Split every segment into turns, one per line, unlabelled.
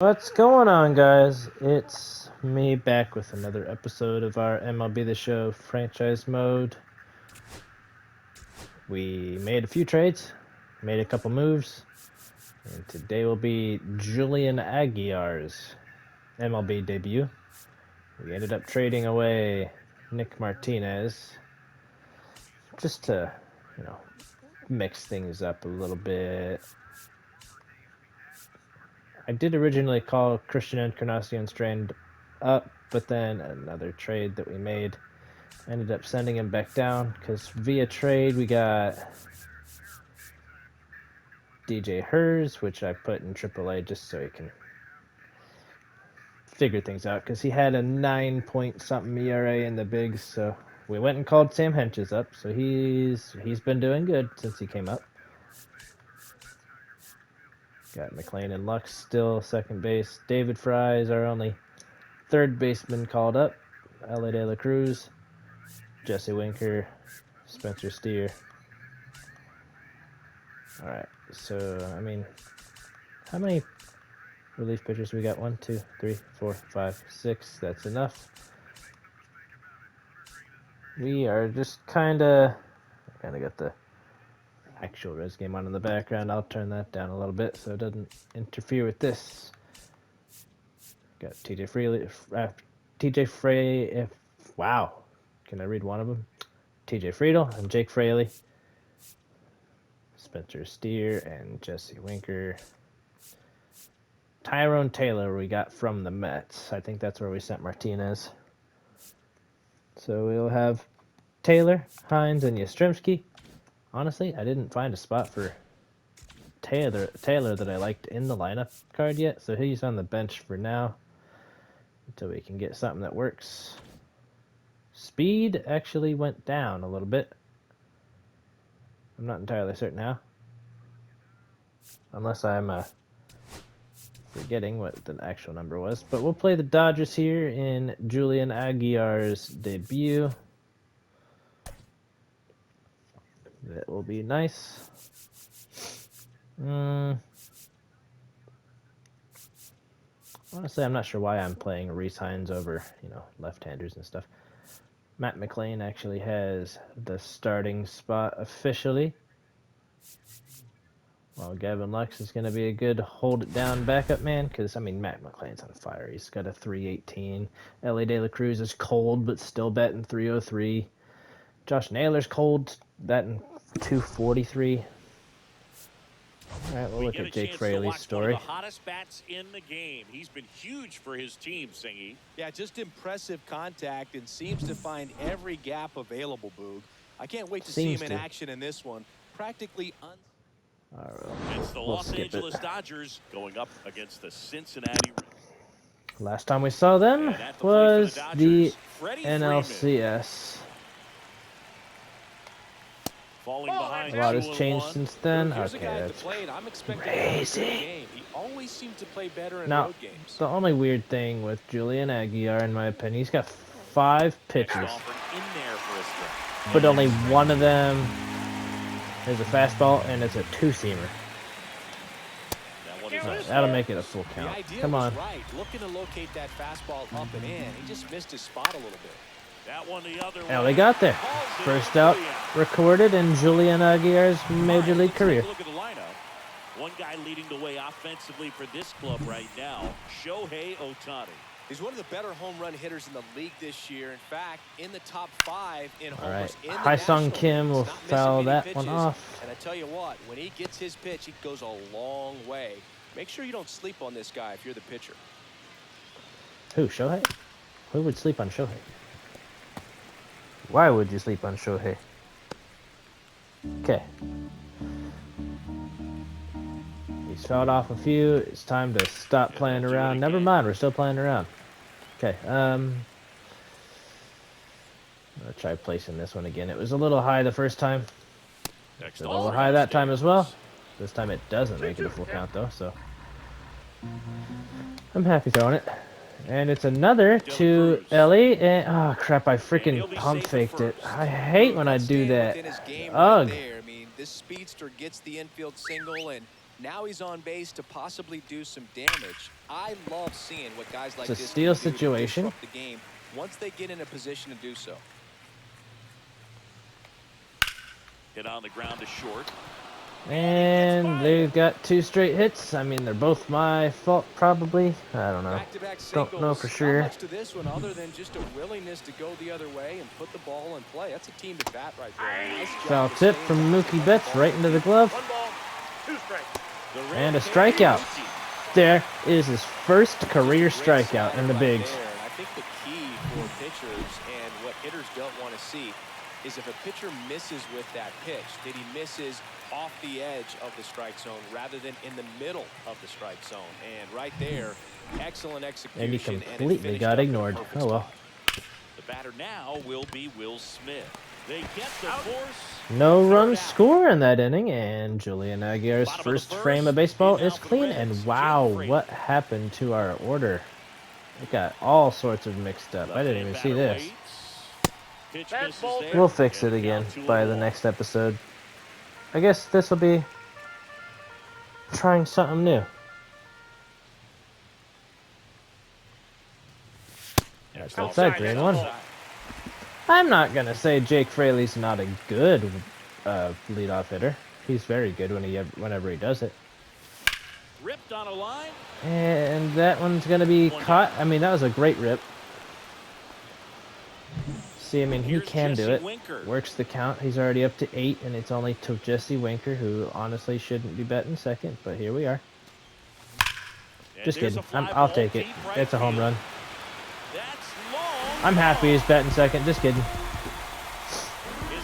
What's going on, guys? It's me back with another episode of our MLB The Show franchise mode. We made a few trades, made a couple moves, and today will be Julian Aguilar's MLB debut. We ended up trading away Nick Martinez just to, you know, mix things up a little bit. I did originally call Christian Encarnacion Strand up, but then another trade that we made ended up sending him back down because via trade we got DJ Hers, which I put in AAA just so he can figure things out because he had a 9 point something ERA in the bigs. So we went and called Sam Henches up. So he's been doing good since he came up. Got McLean and Lux still second base. David Fry is our only third baseman called up. LA De La Cruz, Jesse Winker, Spencer Steer. All right. So I mean, how many relief pitchers we got? 1, 2, 3, 4, 5, 6. That's enough. We are just kind of got the actual res game on in the background. I'll turn that down a little bit so it doesn't interfere with this. Got TJ Freely, TJ Frey. Wow, can I read one of them? TJ Friedel and Jake Fraley, Spencer Steer and Jesse Winker. Tyrone Taylor we got from the Mets. I think that's where we sent Martinez. So we'll have Taylor, Hines, and Yastrzemski. Honestly, I didn't find a spot for Taylor that I liked in the lineup card yet, so he's on the bench for now until we can get something that works. Speed actually went down a little bit. I'm not entirely certain how. Unless I'm forgetting what the actual number was. But we'll play the Dodgers here in Julian Aguilar's debut. That will be nice. Honestly, I'm not sure why I'm playing Reese Hines over, left-handers and stuff. Matt McLean actually has the starting spot officially. Well, Gavin Lux is going to be a good hold-it-down backup man because, Matt McLean's on fire. He's got a 318. LA De La Cruz is cold but still batting 303. Josh Naylor's cold, batting 243. All right, we'll look at Jake Fraley's story.
One of the hottest bats in the game. He's been huge for his team, Singy.
Yeah, just impressive contact and seems to find every gap available, Boog. I can't wait to see him in action in this one. Practically
It's the Los Angeles Dodgers going up against the Cincinnati.
Last time we saw them was the NLCS.
Falling behind.
A lot has changed since then. Okay, that's crazy.
He always seems to play better in
now,
road games.
The only weird thing with Julian Aguilar, in my opinion, he's got 5 pitches, but only one of them is a fastball, and it's a 2-seamer. Right, that'll make it a full count. Come on.
Right. Looking to locate that fastball up and in. He just missed his spot a little bit.
That one the other
way. We got there. First out recorded in Julian Aguilar's major league career.
Look at the lineup. One guy leading the way offensively for this club right now, Shohei Ohtani.
He's one of the better home run hitters in the league this year. In fact, in the top 5 in homers.
All right. Hai-Sung Kim will foul that one off.
And I tell you what, when he gets his pitch, he goes a long way. Make sure you don't sleep on this guy if you're the pitcher.
Who, Shohei? Who would sleep on Shohei? Why would you sleep on Shohei? Okay. He's fouled off a few. It's time to stop playing around. Never mind, we're still playing around. Okay, I'm gonna try placing this one again. It was a little high the first time. It's a little high that time as well. This time it doesn't make it a full count though, so I'm happy throwing it. And it's another to Ellie. And, oh crap! I freaking pump faked it. I hate when I do that. Ugh.
I mean, this speedster gets the infield single, and Now he's on base to possibly do some damage. I love seeing what guys like
It's a
this
steal
can do to
situation.
disrupt the game once they get in a position to do so.
Hit on the ground to short.
And they've got 2 straight hits. I mean, they're both my fault, probably. I don't know.
Back-to-back
Don't know for
singles.
sure.
Not much to this one other than just a willingness to go the other way and put the ball in play. That's a team at bat right there. Nice job
Foul
to
tip
stay in
from
touch
Mookie
and
Betts
let the ball
right into the glove.
1 ball, 2 strikes.
And a strikeout. There is his first career strikeout in the bigs.
There. And I think the key for pitchers and what hitters don't want to see is if a pitcher misses with that pitch, that he misses off the edge of the strike zone rather than in the middle of the strike zone. And right there, excellent execution.
And he
it
completely
finished
got
up in a
ignored.
perfect
Oh well.
spot.
The batter now will be Will Smith. They get the force.
No runs score in that inning, and Julian Aguilar's first frame of baseball is clean. And wow, what happened to our order? It got all sorts of mixed up. I didn't even see this. We'll fix it again by the next episode. I guess this will be trying something new. That's outside, 3-1. I'm not gonna say Jake Fraley's not a good leadoff hitter. He's very good whenever he does it.
Ripped on a line.
And that one's gonna be caught. I mean, that was a great rip. See, I mean, he can do it. Works the count. He's already up to 8, and it's only to Jesse Winker, who honestly shouldn't be batting second, but here we are. Just kidding. I'll take it. It's a home run. I'm happy he's batting second. Just kidding.
His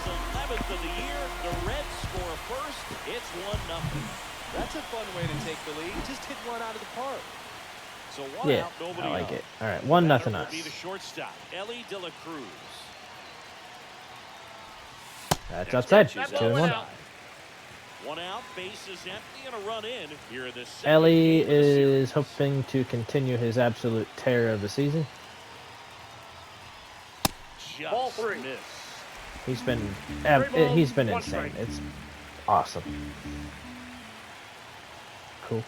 11th of the year. The Reds score first. It's 1-0.
That's a fun way to take the lead. Just hit one out of the park.
So one
Yeah,
out, nobody
I like
out.
it. All right, 1-0
Batter will
us.
be the shortstop, Ellie De La Cruz.
That's outside.
Catch is
2-1.
outside. 1 out, base is empty, and a run in. Here in the second
Ellie
game of the series.
is hoping to continue his absolute tear of the season.
Just
Ball 3.
missed.
He's been
3 balls,
he's been
1
insane.
strike.
It's awesome. Cool.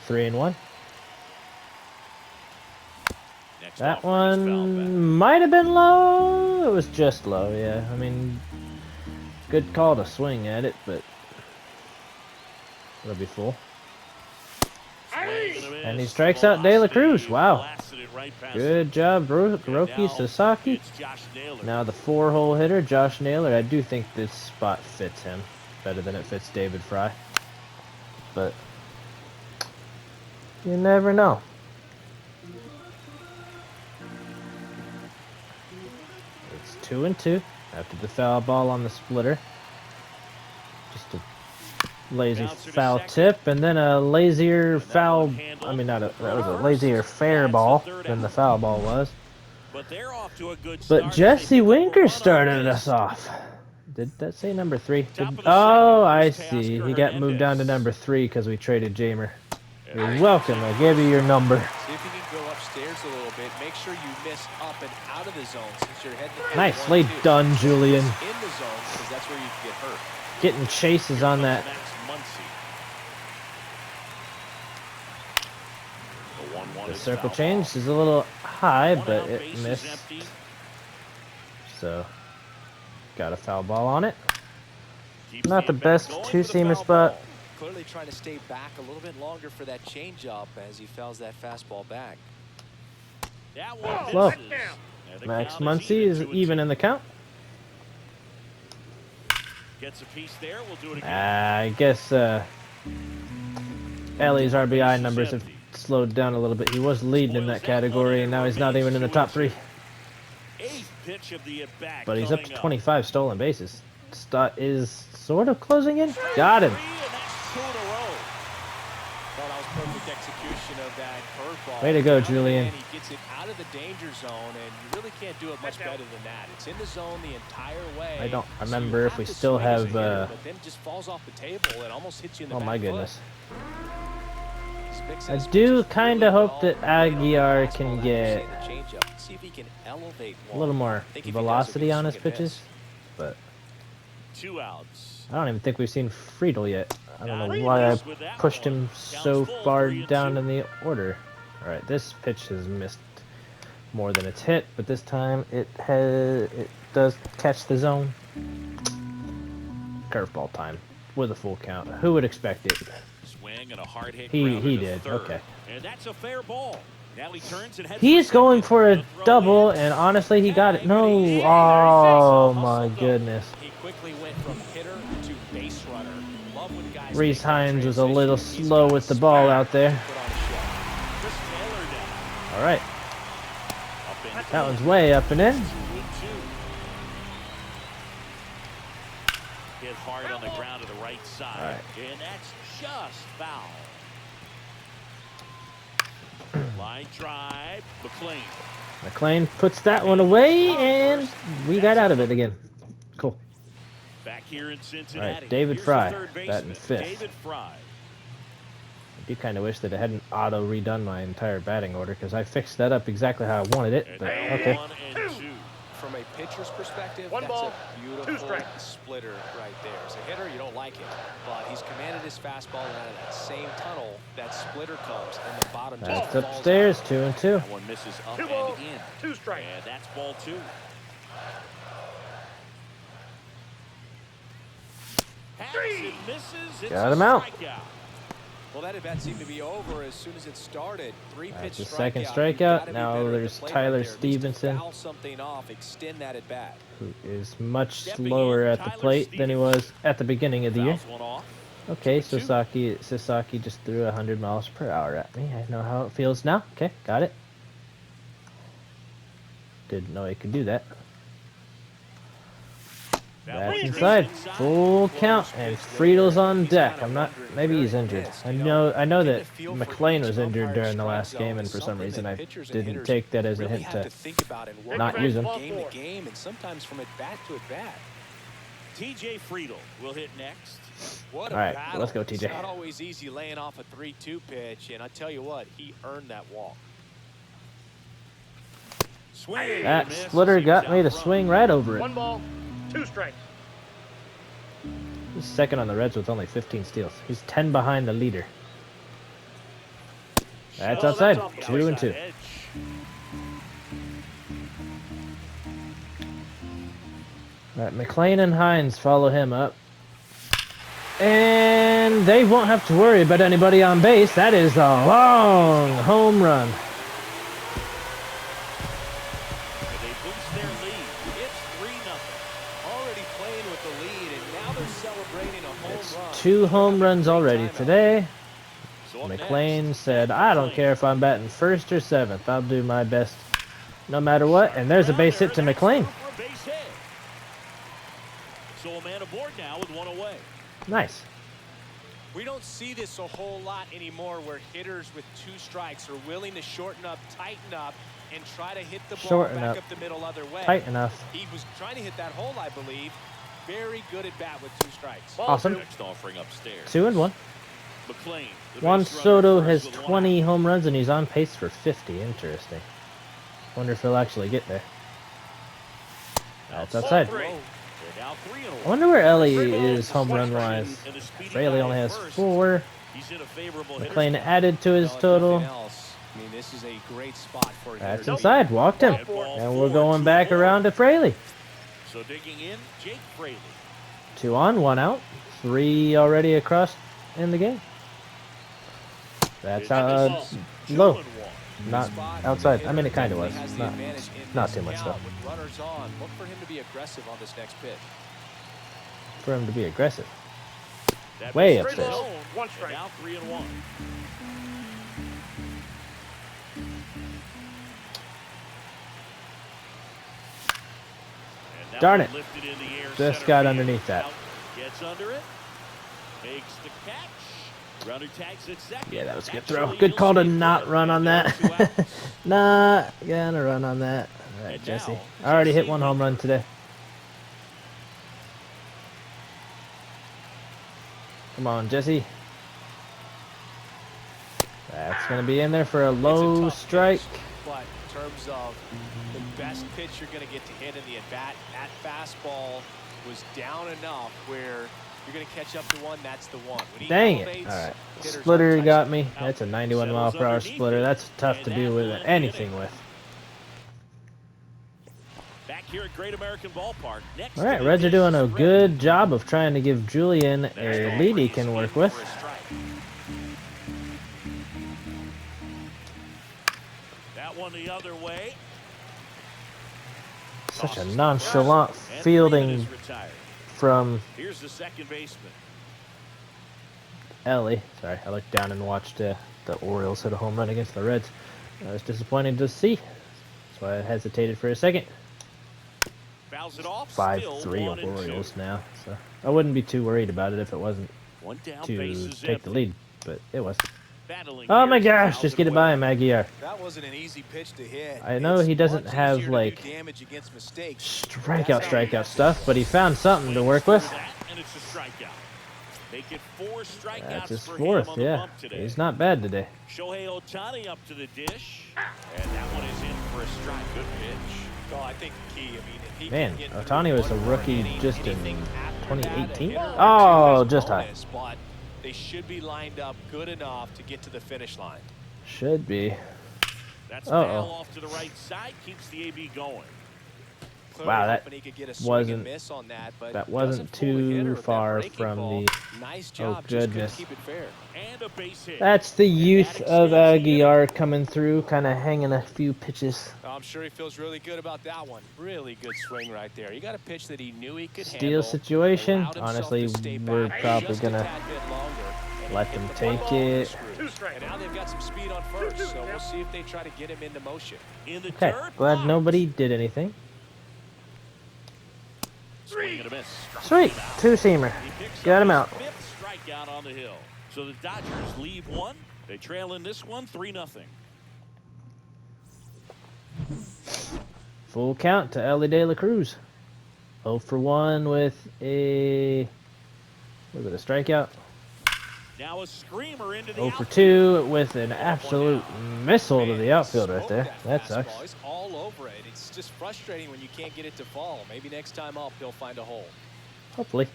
3-1.
Next
That
offering is foul back.
one might have been low. It was just low, yeah. I mean, good call to swing at it, but it'll be full. And he strikes out De La Cruz. Wow.
Blasted it right past
Good job,
him.
Hiroki
Now
Sasaki.
It's Josh Naylor.
Now the 4-hole hitter, Josh Naylor. I do think this spot fits him better than it fits David Fry. But you never know. It's 2-2 after the foul ball on the splitter. Just a lazy foul tip, and then a lazier foul. I mean, that was a lazier fair ball than the foul ball was.
But they're off to a good
But
start.
Jesse Winker started us off. Did that say number 3? Oh, I see. He got moved down to number 3 because we traded Jamer. You're welcome. I gave you your number.
See if you can go upstairs a little bit. Make sure you miss up and out of the zone since you're heading to
Nicely
1-2.
done, Julian.
In the zone because that's where you can get hurt.
Getting chases on that.
Max Muncy. The 1-1
The
is
circle
foul
change
ball.
is a little high,
One
but
out,
it
base is
missed.
empty.
So, got a foul ball on it.
Keeps
Not the
at-bat
best
going for the
two-seamer
foul
spot.
ball.
Clearly trying to stay back a little bit longer for that changeup as he fouls that fastball back.
That one
Slow.
misses. And the
Max
count
Muncy is
2-2.
even in the count.
Gets a piece there. We'll do it again.
I guess Ellie's RBI numbers have slowed down a little bit. He was leading in that category, and now he's not even in the top 3.
Eighth pitch of the at-bat
But he's up to
coming
25 stolen bases. Stott is sort of closing in. Got him.
Three, and that's 2 in a row.
Thought that was perfect execution of that curveball.
Way to go,
Down
Julian.
and he gets it out of the danger zone, and you really can't do it much better than that. It's in the zone the entire way.
I don't
so
remember
you
if we
to
still
swing as a
have,
hitter, but then it just falls off the table and almost hits you in the
Oh
back
my
foot.
goodness.
He's mixing
I
his
do
pitches
kind of
really
hope
well.
that Aguilar
Fastball
can
after
get
seeing the changeup. See if he can elevate
a little more
I think if he does,
velocity
he'll
on
be
his
swing and
pitches.
miss.
But
2 outs.
I don't even think we've seen Friedel yet. I don't know why I pushed him so far down in the order. Alright, this pitch has missed more than it's hit, but this time it does catch the zone. Curveball time with a full count. Who would expect it?
Swing and a hard hit
He did. Okay.
And that's a fair ball. Now he turns and heads
He's
for
going
second.
for a
The throw
double,
in.
and honestly, he got it. No.
Yeah,
Oh
hustle
my
goal.
goodness.
He quickly went from hitter to base runner. Love when guys
Reese
make that
Hines was a little
transition. He's
slow
got
with the
a
ball
smack
out there.
to put on a show.
Chris Taylor down.
All right.
Up and
That one's way up and in.
2-2. Hit hard on the ground to the right side.
All right.
And that's just foul. Line drive. McLean.
McLean puts that one away, and we got out of it again. Cool.
Back here in Cincinnati.
All right, David
Here's
Fry,
the third
batting
baseman,
fifth.
David Fry.
I do kind of wish that it hadn't auto redone my entire batting order, because I fixed that up exactly how I wanted it.
And
But
now
okay.
1 and 2.
From a pitcher's perspective,
One
that's
ball,
a
2
beautiful
strikes.
splitter right there. As a hitter, you don't like it, but he's commanded his fastball, and out of that same tunnel, that splitter comes, and the bottom just
That's
falls
upstairs,
out.
2 and 2.
That one misses up
2
and
balls,
in.
2 strikes.
And that's ball 2.
Three.
Misses. It's
Got
a
him out.
strikeout.
Well, that at bat seemed to be over as soon as it started. Three-pitch
That's his
strikeout.
second
You've
strikeout.
gotta be
Now
better at the
there's
plate
Tyler
right there. At least to
Stevenson.
foul something off, extend that at bat.
Who is much
Stepping
slower
in,
at the
Tyler
plate than he was at the beginning of the year.
Fouls one off.
Okay,
2-2.
Sasaki just threw 100 miles per hour at me. I know how it feels now. Okay, got it. Didn't know he could do that.
That
That's
one
inside.
drifts
Full count, and Friedel's on deck. I'm not. Maybe he's injured. I know that McLean was injured during the last game, and for some reason I didn't take that as a hint to not use him.
Game to game, and sometimes from at bat to at bat.
TJ Friedel will hit next.
What a
All right,
battle.
let's go, TJ.
It's not always easy laying off a 3-2 pitch, and I tell you what, he earned that walk.
Swing.
That
Miss.
splitter
Seems
got me
out
to
front.
swing right over it.
1 ball, 2 strikes.
He's second on the Reds with only 15 steals. He's 10 behind the leader. That's
Oh,
outside.
that's off the
2 and 2.
Edge.
All right, McLean and Hines follow him up. And they won't have to worry about anybody on base. That is a long home run.
And they boost their lead. It's 3-0.
Already playing with the lead, and now they're celebrating a home
It's
run.
2 home runs already today.
So up
McLean
next,
said, I don't care if I'm batting first or seventh. I'll do my best no matter what. And there's a base hit to McLean.
For a base hit. So a man aboard now with 1 away.
Nice.
We don't see this a whole lot anymore where hitters with 2 strikes are willing to shorten up, tighten up, and try to hit the ball
Shorten
back
up.
up the middle other way.
Tight enough.
He was trying to hit that hole, I believe. Very good at bat with 2 strikes.
Ball
Awesome.
2.
Next offering upstairs.
2 and 1.
McLean. the
Juan
base runner
Soto
first
has
with 1
20
out.
home runs and he's on pace for 50. Interesting. Wonder if he'll actually get there. That's outside.
Ball 3.
They're now 3 and 1.
I wonder where Ellie
Three balls,
is home
one
run
strike.
wise.
And the speedy
Fraley
guy
only
at
has
first.
4.
He's in a favorable
McLean
hitter's
added to his
Well, if
total.
nothing else, I mean, this is a great spot for a
That's
hitter.
inside. Walked him.
Ball
And we're
4,
going
2
back
and 1.
around to Fraley.
So digging in, Jake Fraley.
2 on, 1 out. 3 already across in the game. That's
Misses. 2
low.
and 1.
Not
Spot
outside.
for the
I mean, it
hitter.
kind of was.
Definitely has the
Not,
advantage in
not
this
too much
count.
though.
With runners on, look for him to be aggressive on this next pitch.
For him to be aggressive.
That
Way
misses
upstairs.
zone,
1
and
strike.
now 3 and 1. And now
Darn it.
lifted in the air,
Just
center
got
field.
underneath that.
Out, gets under it. Makes the catch. Runner tags at second.
Yeah, that was a good
Actually,
throw. Good
he'll
call to
stay
not
put.
run on
Now
that.
2 outs.
Not gonna run on that. All right,
And
Jesse.
now,
I already hit
Jesse
1 home run
Winker.
today. Come on, Jesse. That's gonna be in there for a
It's a
low
tough
strike.
pitch, but in terms of the best pitch you're going to get to hit in the at-bat, that fastball was down enough where You're going to catch up to one. That's the one. When he
Dang it.
elevates,
All right.
hitters
Splitter
untouched.
got me. That's a 91 mile per hour
Settles
splitter.
underneath
That's tough
it,
to
and
do
that
with
will end the
anything
inning.
with.
Back here at Great American Ballpark. Next
All right,
to the
Reds are
dish
doing
is
a
Fred.
good job of trying to give Julian
There's
a
the
lead he
freeze
can work
in
with.
for a strike. That one the other way.
Such a
Tosses to
nonchalant
first, and
fielding
Freeman is retired.
from
Here's the second baseman.
Ellie. Sorry, I looked down and watched the Orioles hit a home run against the Reds. That was disappointing to see. That's why I hesitated for a second.
Fouls it off.
5-3
Still 1-2.
Orioles now, so I wouldn't be too worried about it if it wasn't
One down,
to
base is
take the
empty.
lead, but it was.
Battling
Oh
here
my
as he
gosh,
fouls
just
it
get it by
away.
him, Aguilar.
That wasn't an easy pitch to hit.
I know
It's
he doesn't
much
have,
easier to do
like,
damage against mistakes.
Strikeout stuff, but he found something to work with.
That, and it's a strikeout. Make it 4 strikeouts
That's his
for
fourth,
him on the
yeah.
bump today.
He's not bad today.
Shohei Ohtani up to the dish, and that one is in for a strike. Good pitch.
Oh, I think key. I mean, if he
Man,
can get
Ohtani was a
one more
rookie
inning,
just in
anything after that, a
2018?
hitter or two
Oh,
is
just high.
bonus, but they should be lined up good enough to get to the finish line.
Should be.
That's
Uh-oh.
foul off to the right side, keeps the AB going.
Clearly
Wow, that
hoping he could get a swing
wasn't-
and miss on that, but
that wasn't
doesn't fool the hitter
too
with that
far
breaking
from
ball.
the-
Nice
Oh,
job, just couldn't
goodness.
keep it fair.
And a base hit.
That's the youth
that
of
extends the
Aguilar coming through, kind of hanging a few pitches.
I'm sure he feels really good about that one. Really good swing right there. He got a pitch that he knew he could
Steal
handle.
situation.
Allowed himself
Honestly,
to stay
we're
back
probably
just a
gonna
tad bit longer, and he
let
hit
them
the
take
ball on the
it.
screws.
2 strikes.
And now they've got some speed on first, so we'll see if they try to get him into motion.
In the
Okay,
dirt,
glad
blocked.
nobody did anything.
Swing and a miss. Struck
Sweet,
him out.
two-seamer.
He picks
Got
up
him
his
out.
5th strikeout on the hill. So the Dodgers leave one. They trail in this one 3-0.
Full count to Ellie De La Cruz. 0 for 1 with a... Was it a strikeout?
Now a screamer into the
0 for
outfield.
2 with an absolute missile to the outfield right there. That sucks.
He's all over it. It's just frustrating when you can't get it to fall. Maybe next time up he'll find a hole.
Hopefully.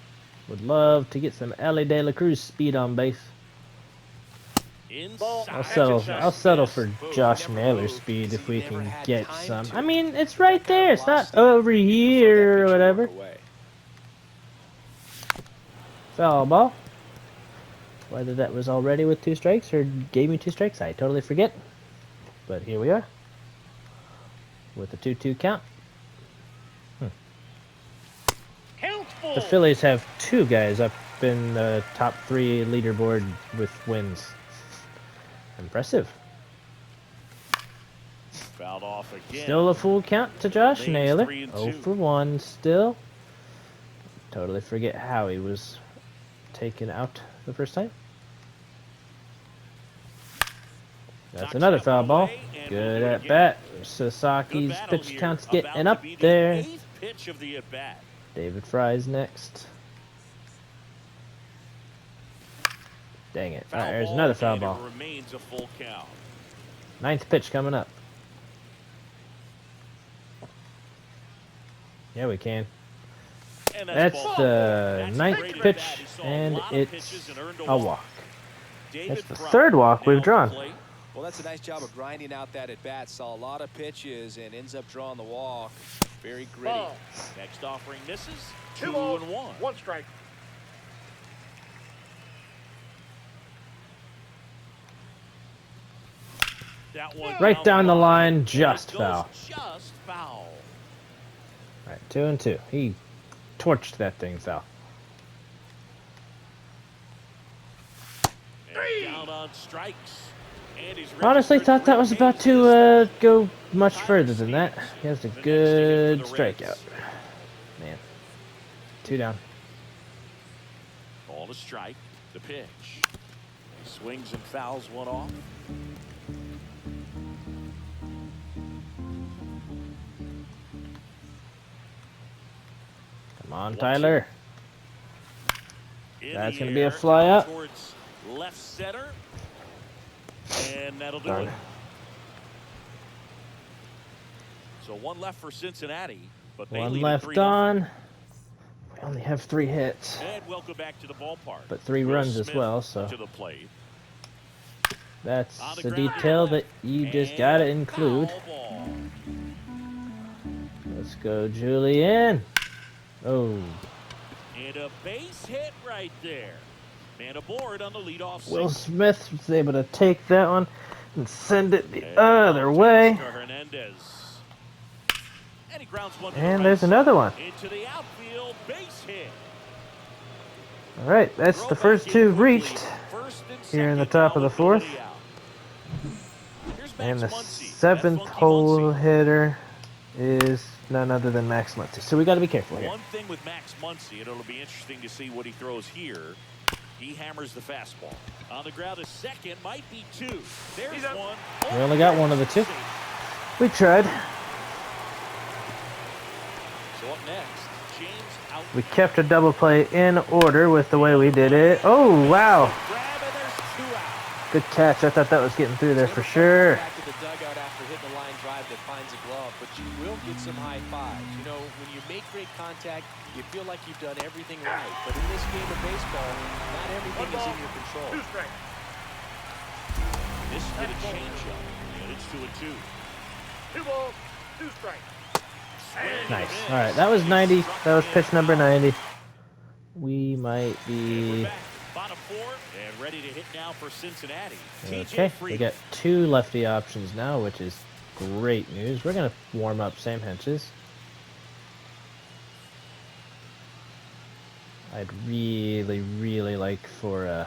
Would love to get some Ellie De La Cruz speed on base.
Inside.
I'll settle for Josh Naylor's speed if we can get some. I mean, it's right there. It's not over here or whatever. Foul ball. Whether that was already with 2 strikes or gave me 2 strikes, I totally forget. But here we are. With a 2-2 count. The Phillies have 2 guys up in the top 3 leaderboard with wins. Impressive.
Fouled off again.
Still a full count to Josh
Remains
Naylor.
3-2.
0 for 1 still. Totally forget how he was taken out the first time. That's
Knocks
another
that
foul
one
ball.
away, and
Good
we'll do it
at
again.
bat.
Good
Sasaki's
battle
pitch
here.
count's
About
getting
to
up
be the
there.
8th pitch of the at-bat.
David Fry's next. Dang it.
Foul
Alright, there's
ball,
another foul
and it
ball.
remains a full count.
9th pitch coming up. Yeah, we can.
And
That's
ball.
the
That's
9th
great at
pitch,
bat. He saw a
and
lot of
it's
pitches and earned
a walk.
David
That's the
Fry
3rd walk we've
now at the
drawn.
plate.
Well, that's a nice job of grinding out that at bat. Saw a lot of pitches and ends up drawing the walk. Very gritty.
Ball.
Next offering misses.
2
2
balls,
and 1.
1 strike.
That one
Right down the line, just
It goes
foul.
Just foul.
Alright, 2 and 2. He torched that thing foul.
And down on strikes. And he's
Honestly,
registered
thought that was
3
about
bases.
to go much further than that. He has a good strikeout. Man. 2 down.
Ball to strike. The pitch. He swings and fouls one off.
Come on,
1-2.
Tyler.
In
That's
the
gonna be a
air,
fly
down
out.
towards left center. And that'll do
Darn.
it. So 1 left for Cincinnati, but they
1
lead
left
3-0.
on. We only have 3 hits,
And welcome back to the ballpark.
but 3
Will
runs as
Smith
well, so
to the plate.
that's
On the
the
ground to
detail
left.
that you just gotta
And
include.
foul ball.
Let's go, Julian. Oh,
And a base hit right there. Man aboard on the leadoff
Will
single.
Smith was able to take that one and send it the
And
other
now
way.
to Hernandez. And he grounds one to the
And
right
there's another one.
side. Into the outfield, base hit.
All right, that's
Throw
the
back
first
in
2
quickly.
reached
First and
here in the
second
top
now
of the
with nobody
4th.
out. Here's
And the
Max Muncy. That
7th
funky
hole
Muncy.
hitter is none other than Max Muncy. So we got to be careful here.
One thing with Max Muncy, and it'll be interesting to see what he throws here. He hammers the fastball. On the ground, a second, might be 2. There's one.
We only got one of the 2. We tried.
So up next, James out.
We kept a double play in order with the way we did it. Oh, wow.
Grab, and there's 2 out.
Good catch. I thought that was getting through there for sure.
Back to the dugout after hitting a line drive that finds a glove, but you will get some high fives. You know, when you make great contact, you feel like you've done everything right. But in this game of baseball, not everything is in your control.
2 strikes.
This is a changeup, and it's 2-2.
2 balls, 2 strikes.
Nice. All right, that was 90. That was pitch number 90. We might be...
Back, bottom 4, and ready to hit now for Cincinnati.
Okay, we got 2 lefty options now, which is great news. We're going to warm up Sam Henches. I'd really, really like for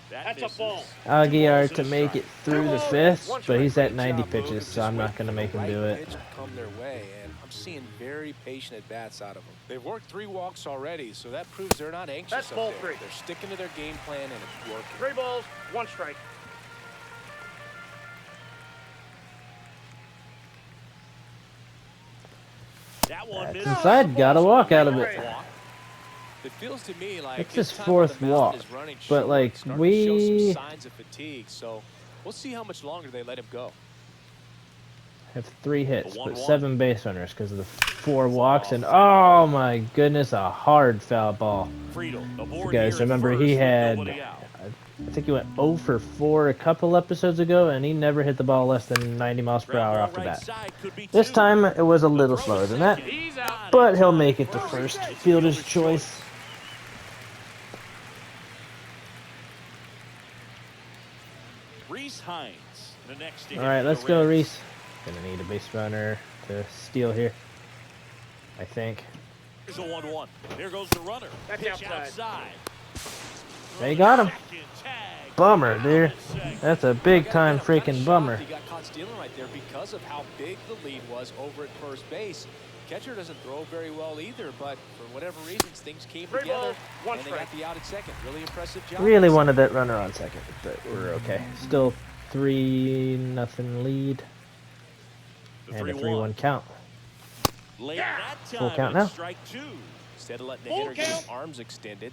That's
a ball.
Aguilar to make it through the 5th, but he's at 90 pitches, so I'm not going to make him do it.
Pitch come their way, and I'm seeing very patient at bats out of them. They've worked 3 walks already, so that proves they're not anxious
That's
up
ball
there.
3.
They're sticking to their game plan, and it's working.
3 balls, 1 strike.
That one
That's
missed.
inside, got a walk out of it.
It feels to me like
It's his
time on the
4th
mound
walk,
is running
but,
short,
like,
starting to show some
we
signs of fatigue, so we'll see how much longer they let him go.
have 3 hits,
A
but
1-1.
7 base runners because of the 4 walks, and oh my goodness, a hard foul ball.
Friedel,
If
aboard
you guys
here at
remember,
first
he
with
had,
nobody out.
I think he went 0 for 4 a couple episodes ago, and he never hit the ball less than 90 miles per
Ground
hour
ball
off the
right
bat.
side, could be
This
2.
time, it was a
The
little
throw
slower
to
than that,
second.
He's out.
but he'll make it to first. Fielder's choice.
Reese Hines, the next to
All
hit
right,
for
let's
the
go,
Reds.
Reese. Gonna need a base runner to steal here, I think.
Here's a 1-1. There goes the runner.
That's
Pitch
outside.
They got him.
Second tag.
Bummer, dude.
Second.
That's a big time
I'm kinda
freaking
shocked
bummer.
He got caught stealing right there because of how big the lead was over at first base. Catcher doesn't throw very well either, but for whatever reasons, things came
3
together,
balls, 1
and they
strike.
got the out at second. Really impressive job.
Really wanted that runner on second, but we're okay. Still 3-0 lead.
The
And a
3-1.
3-1 count.
Late that
Full
time,
count
it's
now.
strike 2.
Instead of letting the
Full
hitter get his
count.
arms extended,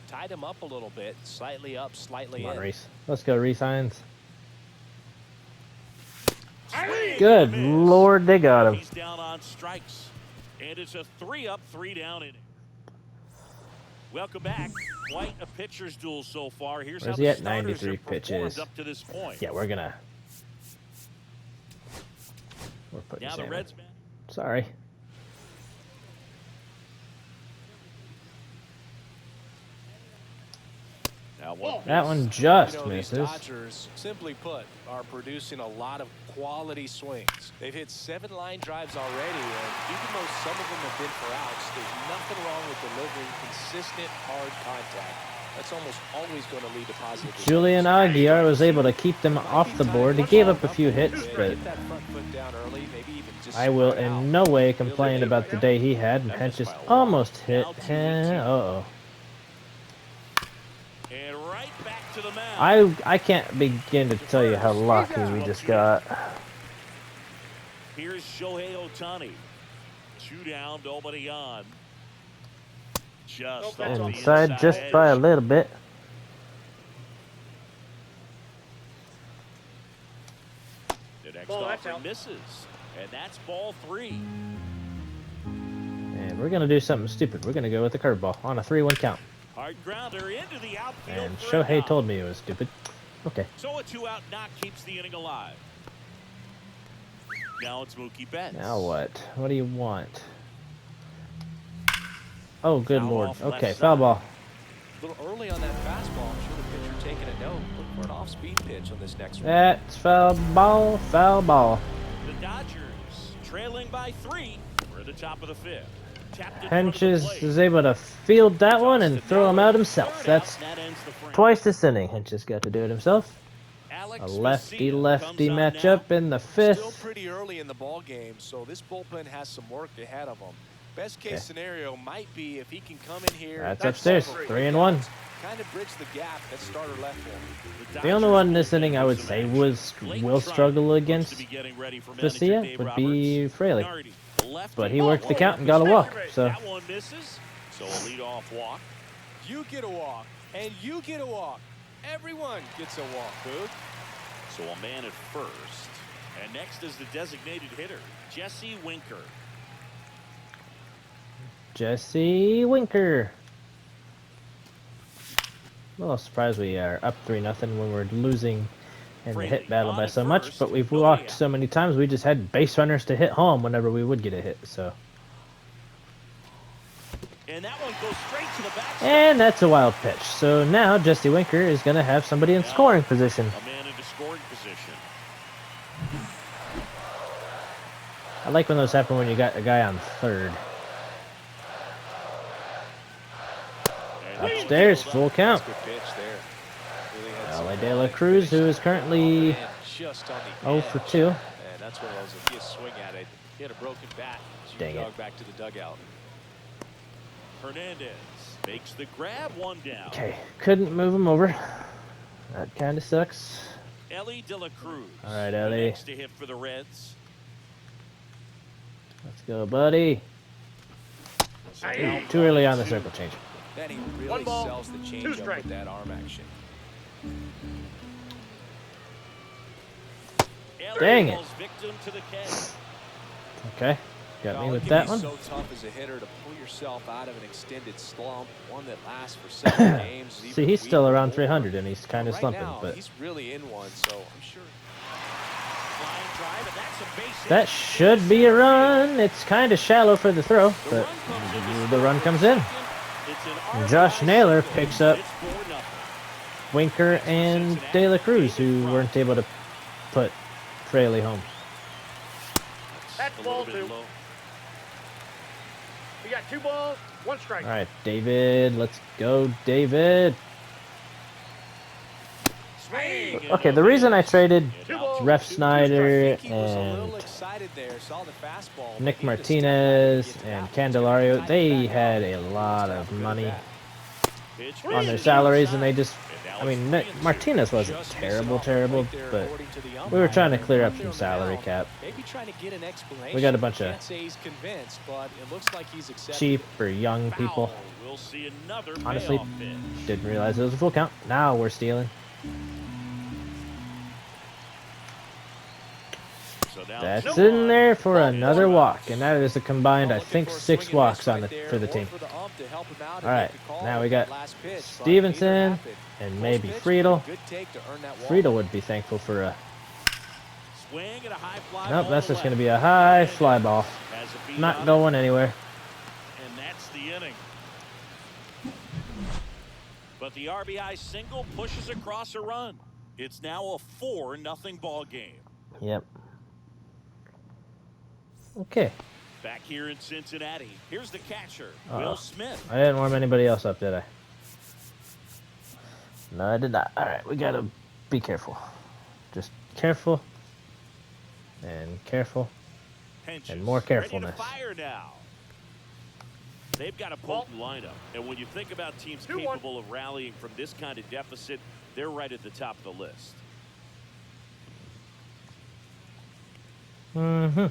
tied him up a little bit, slightly up, slightly
Come on,
in.
Reese. Let's go, Reese Hines.
Swing
Good
and a miss.
Lord, they got him.
He's down on strikes. And it's a 3-up, 3-down inning. Welcome back. Quite a pitcher's duel so far. Here's
Where's
how
he
the
at?
starters
93
have performed
pitches.
up to this point.
Yeah, we're putting
Now the
Sam in.
Reds man.
Sorry.
Now one
That
miss.
one just
You know, these
misses.
Dodgers, simply put, are producing a lot of quality swings. They've hit 7 line drives already, and even though some of them have been for outs, there's nothing wrong with delivering consistent, hard contact. That's almost always going to lead to positive results.
Julian Aguilar was able to keep them off the board. He gave up a few hits, but
Get that front foot down early, maybe even just
I will
spread out.
in no way complain about the day he had. And Hench just almost hit him. Uh-oh.
And right back to the mound.
I can't begin to tell you how lucky we just got.
Here's Shohei Ohtani. 2 down, nobody on. Just off the
Inside just by a
edge.
little bit.
The next
Ball, that's
offering
out.
misses. And that's ball 3.
And we're gonna do something stupid. We're gonna go with the curveball on a 3-1 count.
Hard grounder into the outfield.
And
for a
Shohei
knock.
told me it was stupid. Okay.
So a 2-out knock keeps the inning alive. Now it's Mookie Betts.
Now what? What do you want? Oh, good
Foul
lord.
off
Okay,
left
foul
side.
ball.
A little early on that fastball. I'm sure the pitcher taking a note. Look for an off-speed pitch on this next one.
That's foul ball, foul ball.
The Dodgers trailing by 3. We're at the top of the 5th. Tapped in front of the
Henches
plate.
is able to field that one and
Tossed to
throw him
Miller.
out himself.
Third
That's
out, and that ends the frame.
twice this inning. Henches got to do it himself.
Alex
A
Vesia
lefty-lefty
comes on
matchup in the
Still
5th.
pretty early in the ball game, so this bullpen has some work ahead of them. Best case
Okay.
scenario might be if he can come in here.
That's
and
upstairs.
cover
3-1.
Kind of bridge the gap that starter left for him.
The only one this inning I would say will struggle against Vesia would be Fraley. But he worked the count and got a walk. So
That one misses. So a leadoff walk.
You get a walk, and you get a walk. Everyone gets a walk, Boog.
So a man at first. And next is the designated hitter, Jesse Winker.
Jesse Winker. A little surprised we are up 3-0 when we're losing in the hit battle by so much, but we've walked so many times we just had base runners to hit home whenever we would get a hit. So,
And that one goes straight to the backstop.
and that's a wild pitch. So now Jesse Winker is going to have somebody in scoring position.
A man into scoring position.
I like when those happen when you got a guy on third.
And
Upstairs, full count.
Good pitch there. Really had some
LA De La
quality
Cruz,
finish.
who is currently
And just on the
0 for
edge.
2.
And that's what it was. If he had a swing at it, he had a broken bat. So you
Dang it.
jog back to the dugout.
Hernandez makes the grab, one down.
Okay, couldn't move him over. That kind of sucks.
Ellie De La Cruz.
All right, Ellie.
Next to hit for the Reds.
Let's go, buddy.
So
Hey.
now
Too early on the
1-2.
circle change.
Then he really
One ball,
sells the
two
changeup
strikes.
with that arm action.
Ellie
Dang it.
falls victim to the K.
Okay, got me
It
with
can
that
be
one.
so tough as a hitter to pull yourself out of an extended slump, one that lasts for several games.
See,
even
he's
a
still
week or
around
more.
300 and he's kind of
Right
slumping,
now,
but
he's really in one, so I'm sure.
Flying drive, and that's a base hit.
that should be a run. It's kind of shallow for the throw, but the run comes in.
It's an
Josh
RBI
Naylor
single.
picks up
It's 4-0.
Winker and De La Cruz, who weren't able to put Fraley home.
That's
A
ball
little bit
2.
low.
We got 2 balls, 1 strike.
All right, David, let's go, David.
Swing and
Okay,
no
the reason I
hits.
traded
And out
Ref
to
Snyder
I think he was a little
and
excited there, saw the fastball, but
Nick
needed to step back
Martinez
get to
and
that.
Candelario,
Tighten
they
back
had
up.
a lot
Stop
of
good at
money
that.
Pitch
on their
misses
salaries, and they
outside.
just,
And now
I mean,
it's
Nick
3-2.
Martinez wasn't
Just
terrible,
missing off the plate there,
but
according to the
we were trying to
umpire.
clear up
Out
some
there on the
salary
mound,
cap.
Maybe trying to get an explanation.
We got a bunch of
Can't say he's convinced, but it looks like he's accepted.
cheap or young people.
Foul. We'll see another
Honestly,
payoff pitch.
didn't realize it was a full count. Now we're stealing.
So now
That's
two
in
on.
there for
Ball
another
four.
walk, and that is a combined, I
Looking
think,
for a
6
swing and
walks
miss
on
right
the
there,
for the
or
team.
for the ump to help him out and
All right,
make a call
now
on
we
that
got
last pitch, but
Stevenson
neither happened.
and
First
maybe
pitch,
Friedel.
good take to earn that walk.
Friedel would be thankful for a.
Swing and a high fly
Nope,
ball
that's
to
just going to
left.
be a high fly ball.
Has a beat
Not
on it,
going anywhere.
and that's the inning. But the RBI single pushes across a run. It's now a 4-0 ball game.
Yep. Okay.
Back here in Cincinnati, here's the catcher,
Uh-oh.
Will Smith.
I didn't warm anybody else up, did I? No, I did not. All right, we got to be careful. Just careful. And careful.
Henches
And more
ready
carefulness.
to fire now. They've got a potent lineup, and when you think about teams
2-1.
capable of rallying from this kind of deficit, they're right at the top of the list.
Mm-hmm.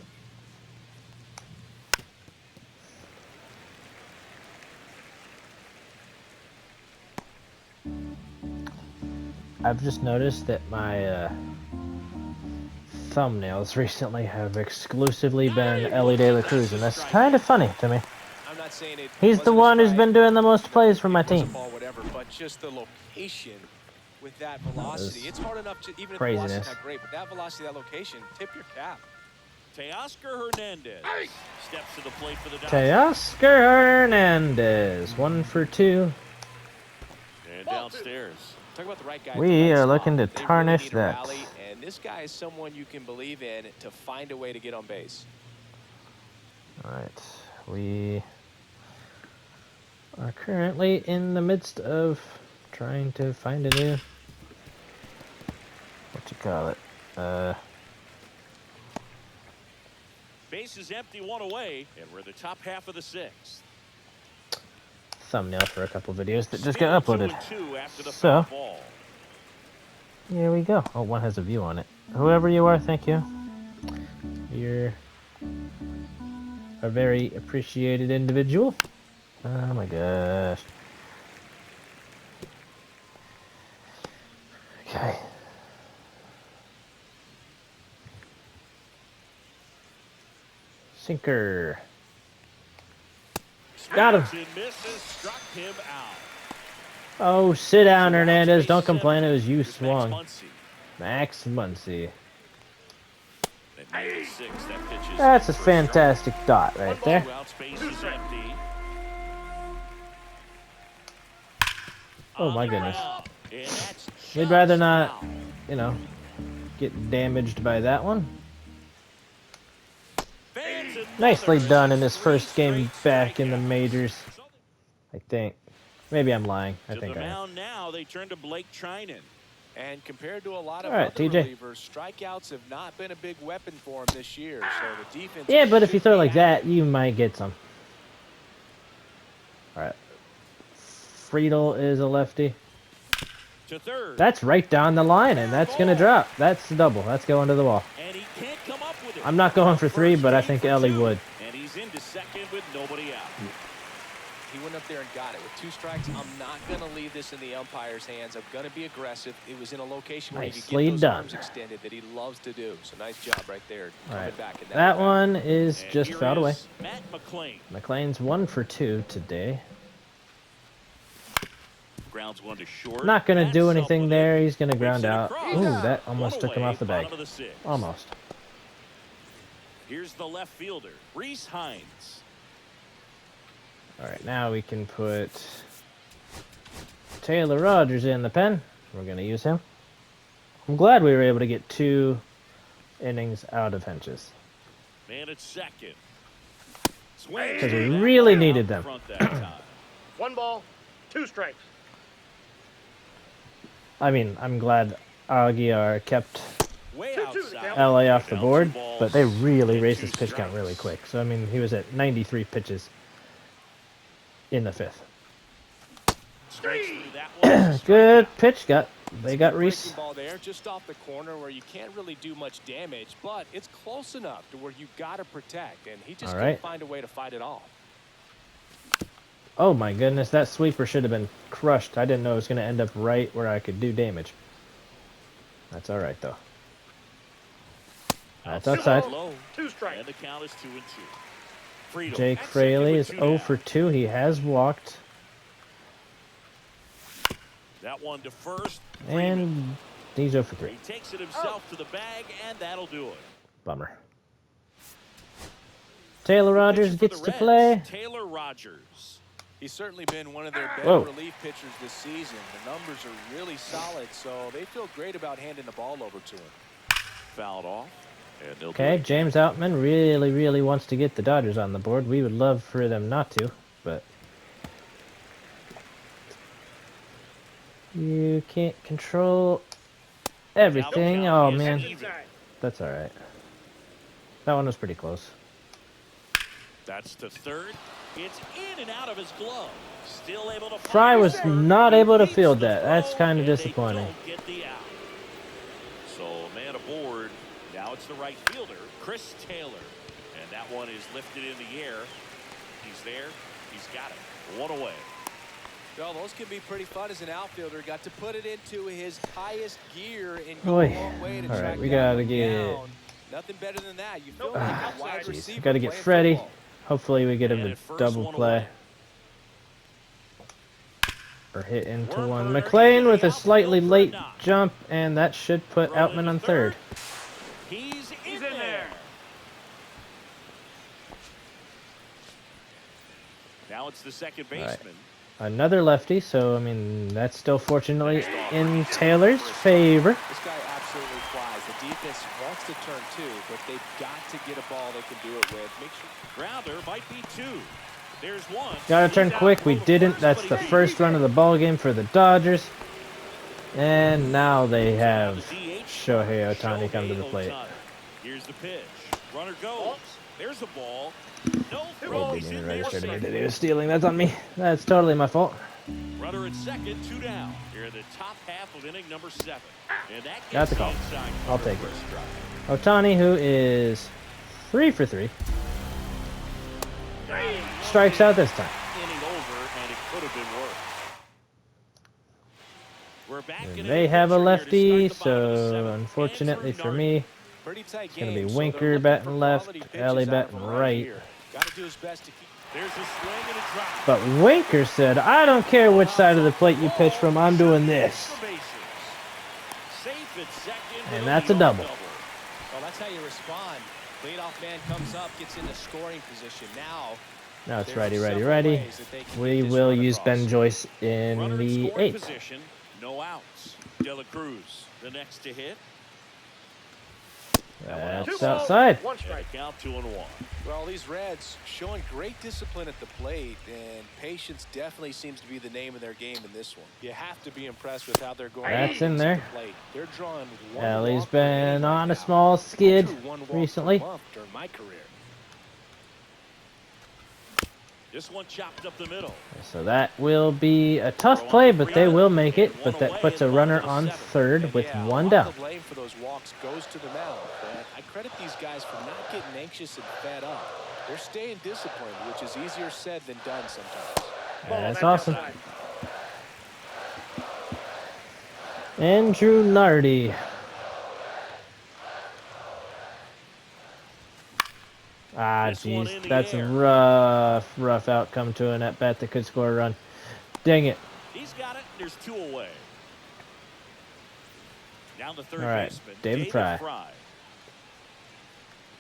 I've just noticed that my thumbnails recently have exclusively been Ellie De La Cruz, and that's kind of funny to me.
I'm not not saying it.
He's the
wasn't a
one who's
strike.
been doing the most plays for my
It was a
team.
ball, whatever, but just the location with that velocity. It's hard enough to, even if the
Craziness.
velocity's not great, but that velocity, that location, tip your cap.
Teoscar Hernandez steps to the plate for the Dodgers.
Teoscar Hernandez, 1 for 2.
And downstairs.
Talk about the right guy. at
We
the right
are
spot.
looking to
They really
tarnish
need a
that.
rally, and this guy is someone you can believe in to find a way to get on base.
All right, we are currently in the midst of trying to find a new, what you call it,
Base is empty, 1 away, and we're the top half of the 6th.
thumbnail for a couple videos that just got
Still
uploaded.
2-2 after the
So,
foul ball.
here we go. Oh, one has a view on it. Whoever you are, thank you. You're a very appreciated individual. Oh my gosh. Okay. Sinker. Got him.
Swings and misses, struck him out.
Oh, sit down,
So
Hernandez.
base
Don't
7.
complain. It was you
Here's
swung.
Max Muncy.
Max Muncy.
At 96, that pitch is
That's a
for strike.
fantastic dot right there.
Two outs, base is empty.
Oh
On
my
the
goodness.
ground. And that's
We'd
just
rather not,
out.
you know, get damaged by that one.
Fans another
Nicely done in his
three
first game
straight
back in the
strikeouts.
majors. I think. Maybe I'm lying. I
To
think
the
I am.
mound now, they turn to Blake Trinan.
And compared to a lot of
All right,
other
TJ.
relievers, strikeouts have not been a big weapon for him this year. So the defense.
Yeah, but if you
should
throw
be
like that,
active.
you might get some. All right. Friedel is a lefty.
To third.
That's right down the line, and that's going to drop. That's a double. That's going to the wall.
And he can't come up with it.
I'm not going for 3,
First
but I
straight
think
for
Ellie
2.
would.
And he's into second with nobody out.
He went up there and got it with 2 strikes. I'm not going to leave this in the umpire's hands. I'm going to be aggressive. It was in a location where he could
Nicely
get those
done.
arms extended that he loves to do. So nice job right there.
All
Coming
right.
back in that.
That
regard.
one is
And
just
here
fouled away.
is Matt McClain.
McLean's 1 for 2 today.
Grounds one to short.
Not going to
That's
do
up
anything
with
there.
it.
He's going to
Whips
ground
it
out.
across.
Ooh, that
One
almost took him
away,
off the bag.
bottom of the 6th.
Almost.
Here's the left fielder, Reese Hines.
All right, now we can put Taylor Rogers in the pen. We're going to use him. I'm glad we were able to get 2 innings out of Henches.
Man at second. Swings.
Because we
That
really
one
needed
out
them.
front that time.
1 ball, 2 strikes.
I mean, I'm glad Aguilar kept
Way
2-2
outside.
now.
LA off the
Down
board,
2 balls
but they really
and
raised
2
his pitch count really
strikes.
quick. So, I mean, he was at 93 pitches in the 5th.
Strikes through that one.
Good pitch. They got
Breaking
Reese.
ball there, just off the corner where you can't really do much damage, but it's close enough to where you got to protect, and he just
All
couldn't
right.
find a way to fight it off.
Oh my goodness, that sweeper should have been crushed. I didn't know it was going to end up right where I could do damage. That's all right, though. That's outside.
Low.
2 strikes.
And the count is 2-2. Friedel
Jake
at second
Fraley
with
is
2
0
down.
for 2. He has walked.
That one to first.
And he's 0 for 3.
He takes it himself to the bag, and that'll do it.
Bummer. Taylor Rogers
Pitcher for
gets
the
to
Reds,
play.
Taylor Rogers.
He's certainly been one of their better
Whoa.
relief pitchers this season. The numbers are really solid, so they feel great about handing the ball over to him.
Fouled off. And they'll
Okay,
do it.
James Outman really wants to get the Dodgers on the board. We would love for them not to, but you can't control everything. Oh man,
Inside.
that's all right. That one was pretty close.
That's to third. It's in and out of his glove. Still able to
Fry
find
was
it.
not able to
Beats
field
the
that. That's
throw,
kind of
and they
disappointing.
don't get the out. So a man aboard. Now it's the right fielder, Chris Taylor. And that one is lifted in the air. He's there. He's got it. 1 away.
Well, those can be pretty fun as an outfielder. Got to put it into his highest gear and go
Oy.
a long way to
All right,
track
we
down
gotta
and
get-
down. Nothing better than that. You feel
Nope.
like a
Outside.
wide
Jeez,
receiver
gotta get
playing
Freddie.
football.
Hopefully we get him
And
to
at first,
double
one
play.
away.
Or hit into
Worm
one.
burner
McLean
into
with
the
a slightly
outfield for a
late
knock.
jump, and that should put
Thrown
Outman
into
on third.
He's in there. Now it's the second
All right.
baseman.
Another lefty, so I mean that's still fortunately in Taylor's favor.
This guy absolutely flies. The defense wants to turn two, but they've got to get a ball they can do it with. Make sure.
Grounder might be two. There's one.
Gotta turn
He's out
quick. We
below the
didn't.
first,
That's
but
the
he
first run of the ball game for the Dodgers. And now they have Shohei Ohtani come to the plate.
Here's the pitch. Runner goes. There's the ball. No
Oh,
throw.
he didn't register to me that he was stealing. That's on me. That's totally my fault.
Runner at second, 2 down. Here in the top half of inning number 7. And that
Got
gets
the call.
inside
I'll
cover
take
for
it.
a strike.
Ohtani, who is 3 for 3, strikes out this time.
Inning over, and it could have been worse. We're back in
They
inning
have a
picture here to
lefty,
start the bottom of the
so
seventh.
unfortunately
Answer
for
Nardi.
me,
Pretty tight
it's going to
game,
be
so they're
Winker
looking
batting
for
left,
quality pitches
Alley
out of
batting
him
right.
here. Got to do his best to keep.
There's a swing and a drop.
But Winker said, I don't care which side of the plate you pitch from, I'm doing this.
Safe at second.
And that's a double.
Well, that's how you respond. Leadoff man comes up, gets into scoring position.
Now it's
There are
righty, righty,
several
righty.
ways that they can
We
get this
will
run
use
across.
Ben Joyce in
Runner in
the
scoring
8th.
position. No outs. De La Cruz, the next to hit.
That's outside.
1
And
strike.
a count 2-1.
Well, these Reds showing great discipline at the plate, and patience definitely seems to be the name of their game in this one. You have to be impressed with how they're going.
That's in there.
To the plate. They're drawing one
Alley's
walk per inning
been
right
on a
now.
small skid
I drew 1 walk per
recently.
month during my career.
This one chopped up the middle.
So that will be a tough play, but they will make it. But that puts a runner on third with
Yeah,
1
a lot
down.
of the blame for those walks goes to the mound. But I credit these guys for not getting anxious and fed up. They're staying disciplined, which is easier said than done sometimes.
That's awesome. Andrew Nardi. Ah,
This one
jeez.
in the
That's a
air.
rough outcome to an at-bat that could score a run. Dang it.
He's got it. There's 2 away. Down the third
All right,
baseman,
David Fry.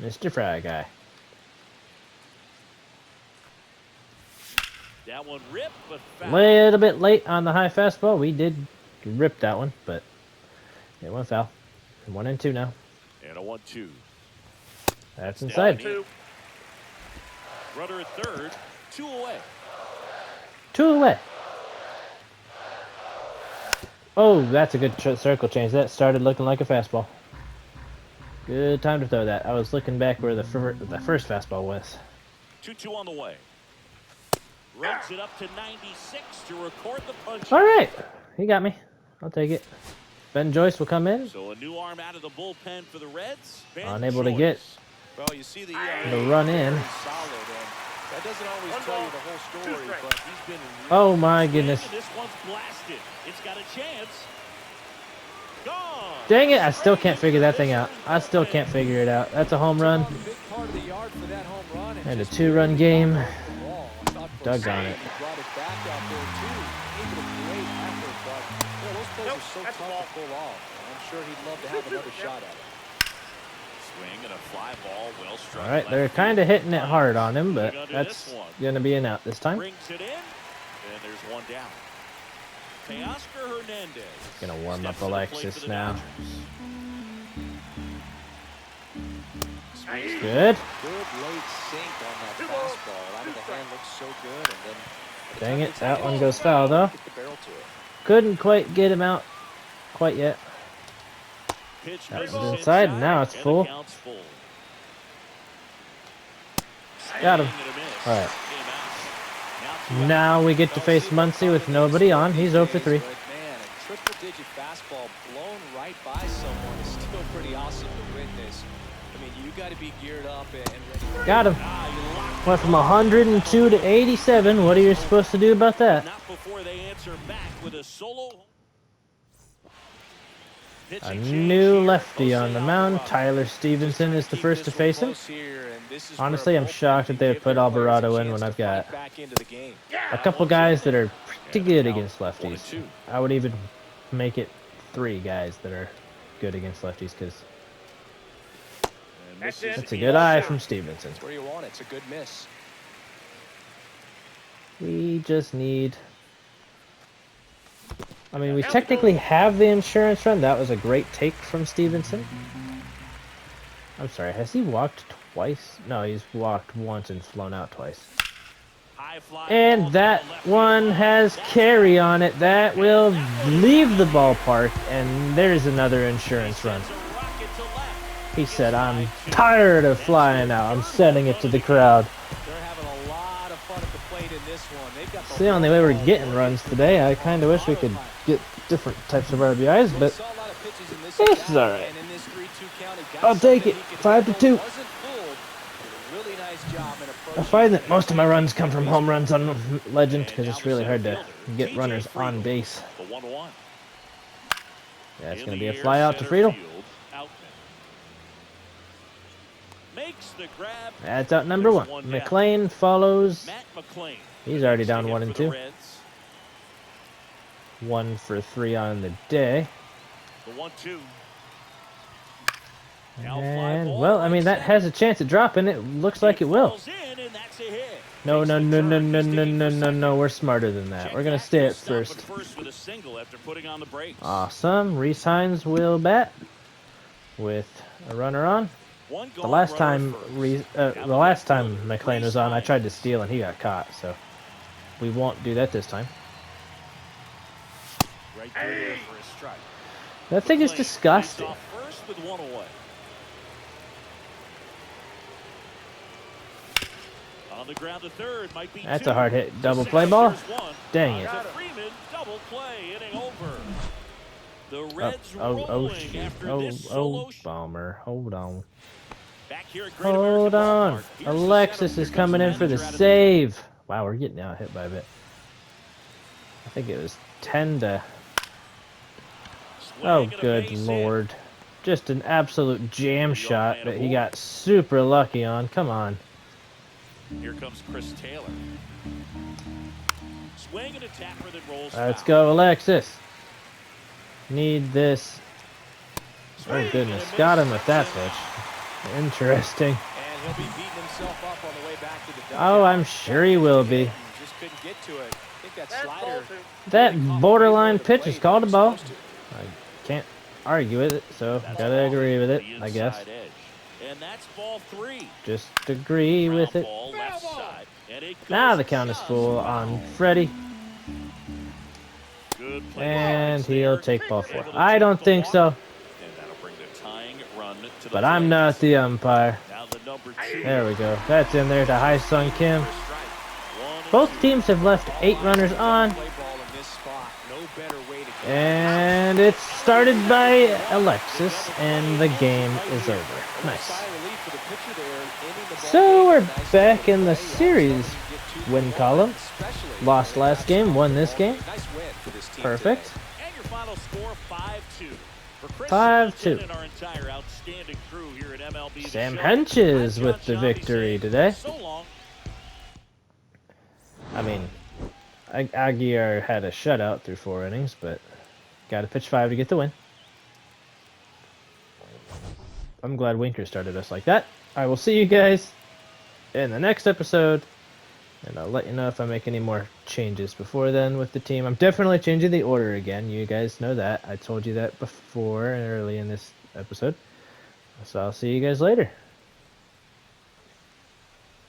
Mr. Fry guy.
That one ripped, but foul.
Little bit late on the high fastball. We did rip that one, but it went foul. 1 and 2 now.
And a 1-2.
That's
Down
inside.
2. Runner at third, 2 away.
2 away. Oh, that's a good circle change. That started looking like a fastball. Good time to throw that. I was looking back where the first fastball was.
2-2 on the way. Runs it up to 96 to record the punch.
All right. He got me. I'll take it. Ben Joyce will come in.
So a new arm out of the bullpen for the Reds. Ben
Unable to
Joyce.
get
Well, you see the ERA
the run in.
very solid, and that doesn't always
1
tell you
ball,
the whole
2
story,
strikes.
but he's been
Oh my goodness.
And this one's blasted. It's got a chance. Gone.
Dang it. I still can't figure that thing out. I still can't figure it out. That's a home run.
a big part of the yard for that home run,
And a
just
2-run game.
the ball. I thought for a
Doggone
second
it.
he brought it back out there too. Able to create effort, but those plays
Nope,
are so
that's
tough
a ball.
to pull off. And I'm sure he'd love to have another shot at it.
Swing and a fly ball, well struck.
All right.
left
They're
field.
kind of hitting it hard on him, but
Moving under
that's
this one.
going to be an out this time.
Brings it in, and there's 1 down. Teoscar Hernandez.
Going to warm up
steps to the plate
Alexis
for the
now.
Dodgers.
Good.
Good late sink on that fastball. Out of the hand looks so good, and then
Dang it. That one goes foul, though.
get the barrel to it.
Couldn't quite get him out quite yet.
Pitch
That
misses
one's inside, and now it's
and the
full.
count's full.
Got him.
Swing and a miss.
All right.
Came out. Now 2 out.
Now we get to face Muncie with nobody on. He's 0 for 3.
But man, a triple-digit fastball blown right by someone is still pretty awesome to witness. I mean, you got to be geared up and ready.
Got him.
Ah, he locked
Went from 102 to 87. What are you supposed to do about
it.
that?
Not before they answer back with a solo.
A
Pitching change
new
here.
lefty on the
Jose
mound.
Alvarado.
Tyler Stevenson is the
Keep
first to
this one
face him.
close here, and this This is
Honestly,
where
I'm
a bullpen
shocked
can
that they
give
put
their players a
Alvarado in
chance
when
to
I've got
fight back into the game.
a couple guys that are pretty good
count,
against lefties.
1-2.
I would even make it 3 guys that are good against lefties because
And
That's
misses
it.
that's a
the
good eye
inside.
from Stevenson.
That's where you want it. It's a good miss.
We just need. I mean, we
Out the
technically
door.
have the insurance run. That was a great take from Stevenson. I'm sorry, has he walked twice? No, he's walked once and flown out twice.
High fly
And
ball
that
down left field
one
line.
has
That's
carry
right.
on it. That will leave the ballpark, and there's another insurance run.
Sends a rocket to left.
He said, I'm
Strike 2.
tired of flying out. I'm sending it to the crowd.
They're having a lot of fun at the plate in this one. They've got
It's the only way we're getting runs today. I kind of wish we could get different types of RBIs, but it's all right. I'll take it. 5-2. I find that most of my runs come from home runs on Legend because it's really hard to get runners on base.
The 1-1.
Yeah, it's
In
going to
the
be a
air,
fly out to
center
Friedel.
field, Outman. Makes the grab.
That's out number
There's
1.
down.
McLean follows.
Matt McLean.
He's already down
Hit
1
for
and
the
2.
Reds.
1 for 3 on the day.
The 1-2. Now fly
And,
ball
well, I
right
mean, that
center.
has a chance of dropping. It looks like it will.
Falls in, and that's a hit.
No,
Makes
no,
the
no, no,
turn.
no,
He's
no,
digging
no,
for
no,
second.
no. We're smarter than that.
Check
We're going to
back
stay
to
at
stop
first.
with a single after putting on the brakes.
Awesome. Reese Hines will bat with a runner on.
One
The
gone,
last
runner
time,
first.
the last time McLean was on, I tried to steal and he got caught. So we won't do that this time.
Right there for a strike.
That thing is
McLean
disgusting.
leads off first with 1 away. On the ground to third might be
That's
2.
a hard hit.
To
Double
second,
play ball.
there's 1.
Dang
On
it.
to Freeman, double play, inning over. The
Oh,
Reds
oh,
rolling
shoot.
after
Oh,
this solo
oh, Bomber. Hold on.
Back here at Great
Hold
American
on.
Ballpark. Here's the
Alexis
setup.
is
Here comes
coming in for the
manager out of
save. Wow, we're getting out hit by a bit. I think it was 10 to...
Swing
Oh,
and a
good
base hit.
lord. Just an absolute jam
The
shot
old man
that
of
he
war.
got super lucky on. Come on.
Here comes Chris Taylor. Swing and a tapper that rolls
Let's
foul.
go, Alexis. Need this.
Swing
Oh, goodness.
and a
Got
miss.
him with that pitch. Interesting.
And he'll be beating himself up on the way back to the dugout.
Oh, I'm sure he will be.
Just couldn't get to it. I think that
That's
slider.
ball 2.
That borderline pitch is called a ball.
Supposed to.
I can't argue with it, so
That's
gotta
ball
agree with it,
the
I guess.
inside edge. And that's ball 3.
Just agree
Ground
with it.
ball left side. And it
Now
goes
the count is
just
full
foul.
on Freddie,
Good play by
and
Alex
he'll
there.
take ball 4.
Able to
I
take
don't
the
think
walk,
so,
And that'll bring the tying run to the
but I'm
plate.
not the umpire.
Now the number 2.
There we go. That's in there to Hai-Sung Kim.
For a strike. 1 and
Both
2.
teams have left 8 runners on,
Play ball in this spot. No better way to get it.
and it's started by Alexis, and the game is over. Nice. So we're back in the series win column. Lost last game, won this game. Perfect.
And your final score 5-2. For Chris
5-2.
Simonson and our entire outstanding crew here at MLB The
Sam
Show,
Henches
I'm
with the
John Sciambi
victory
saying
today.
So long.
I mean, Aguilar had a shutout through 4 innings, but got to pitch 5 to get the win. I'm glad Winker started us like that. I will see you guys in the next episode, and I'll let you know if I make any more changes before then with the team. I'm definitely changing the order again. You guys know that. I told you that before and early in this episode. So I'll see you guys later.